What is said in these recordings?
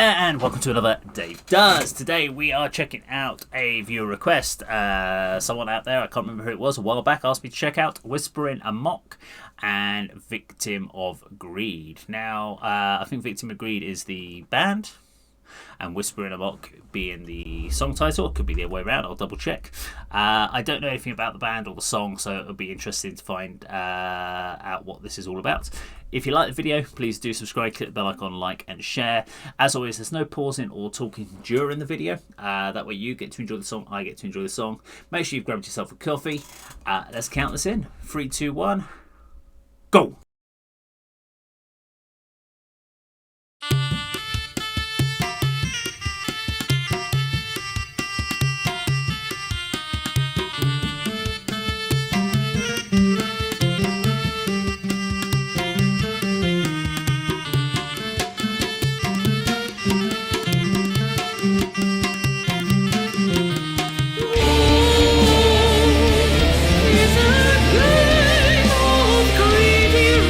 Yeah, and welcome to another Dave Does. Today we are checking out a viewer request. Someone out there, I can't remember who it was, a while back asked me to check out Whispering Amok and Victim of Greed. Now, I think Victim of Greed is the band, and Whispering Amok being the song title. It could be the other way around, I'll double check. I don't know anything about the band or the song, so it'll be interesting to find out what this is all about. If you like the video, please do subscribe, click the bell icon, like and share. As always, there's no pausing or talking during the video. That way you get to enjoy the song, I get to enjoy the song. Make sure you've grabbed yourself a coffee. Let's count this in. 3, 2, 1, go! Is a game of greedy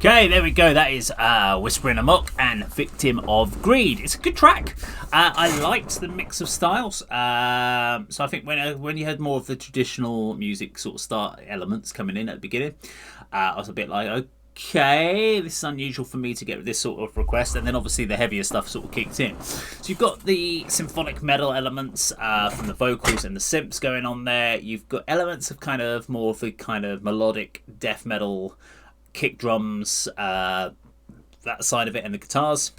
Okay, there we go. That is Whispering Amok and Victim of Greed. It's a good track. I liked the mix of styles. So I think when you had more of the traditional music sort of start elements coming in at the beginning, I was a bit like, okay, this is unusual for me to get this sort of request. And then obviously the heavier stuff sort of kicked in. So you've got the symphonic metal elements from the vocals and the synths going on there. You've got elements of kind of more of the kind of melodic death metal kick drums, that side of it, and the guitars,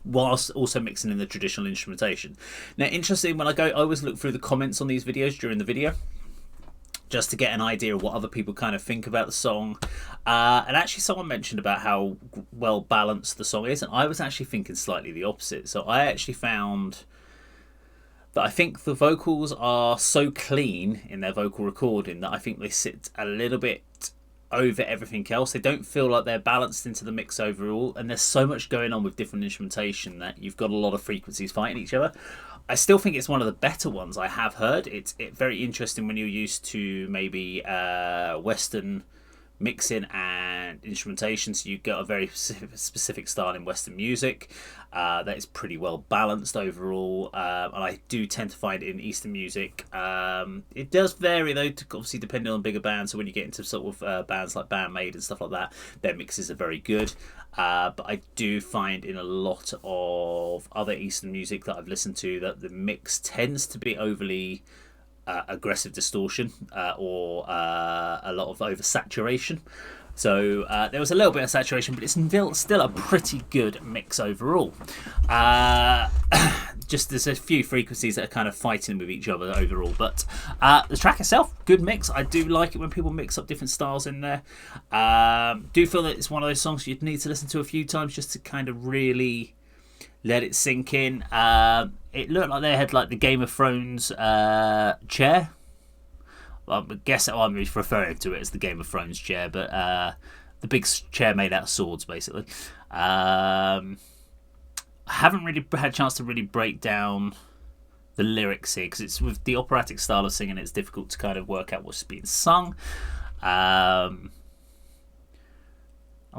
whilst also mixing in the traditional instrumentation. Now, interesting, when I always look through the comments on these videos during the video, just to get an idea of what other people kind of think about the song. And actually someone mentioned about how well balanced the song is, and I was actually thinking slightly the opposite. So I actually found that I think the vocals are so clean in their vocal recording that I think they sit a little bit over everything else. They don't feel like they're balanced into the mix overall, and there's so much going on with different instrumentation that you've got a lot of frequencies fighting each other. I still think it's one of the better ones I have heard. It's very interesting when you're used to maybe Western mixing and instrumentation, so you get a very specific style in Western music that is pretty well balanced overall, and I do tend to find in Eastern music it does vary though, obviously depending on bigger bands. So when you get into sort of bands like Bandmade and stuff like that, their mixes are very good, but I do find in a lot of other Eastern music that I've listened to that the mix tends to be overly aggressive distortion or a lot of oversaturation. So there was a little bit of saturation, but it's still a pretty good mix overall. Just there's a few frequencies that are kind of fighting with each other overall, but the track itself, good mix. I do like it when people mix up different styles in there. Do feel that it's one of those songs you'd need to listen to a few times just to kind of really let it sink in. It looked like they had like the Game of Thrones chair. Well, I guess I'm referring to it as the Game of Thrones chair, but the big chair made out of swords, basically. I haven't really had a chance to really break down the lyrics here, because it's with the operatic style of singing, it's difficult to kind of work out what's being sung. I'm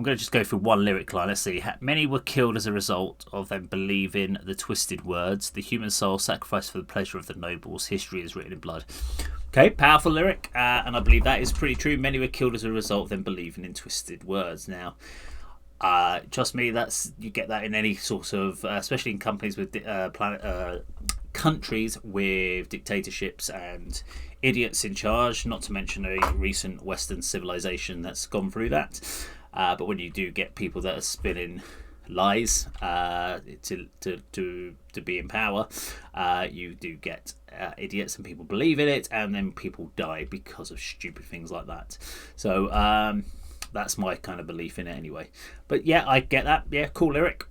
going to just go through one lyric line. Let's see. Many were killed as a result of them believing the twisted words. The human soul sacrificed for the pleasure of the nobles. History is written in blood. Okay, powerful lyric, and I believe that is pretty true. Many were killed as a result of them believing in twisted words. Now, trust me, you get that in any sort of, especially in companies with countries with dictatorships and idiots in charge. Not to mention a recent Western civilization that's gone through that. But when you do get people that are spinning lies to be in power, you do get idiots, and people believe in it, and then people die because of stupid things like that. So that's my kind of belief in it anyway. But yeah, I get that. Yeah, cool lyric.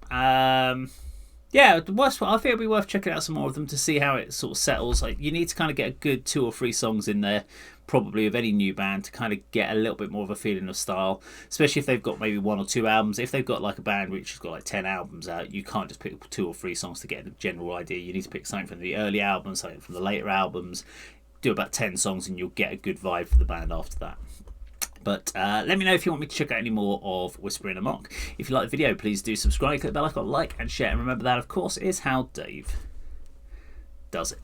Yeah, I think it'll be worth checking out some more of them to see how it sort of settles. Like, you need to kind of get a good 2 or 3 songs in there, probably of any new band, to kind of get a little bit more of a feeling of style, especially if they've got maybe 1 or 2 albums. If they've got like a band which has got like 10 albums out, you can't just pick 2 or 3 songs to get a general idea. You need to pick something from the early albums, something from the later albums, do about 10 songs, and you'll get a good vibe for the band after that. But let me know if you want me to check out any more of Whispering Amok. If you like the video, please do subscribe, click the bell icon, like and share, and remember that, of course, is how Dave does it.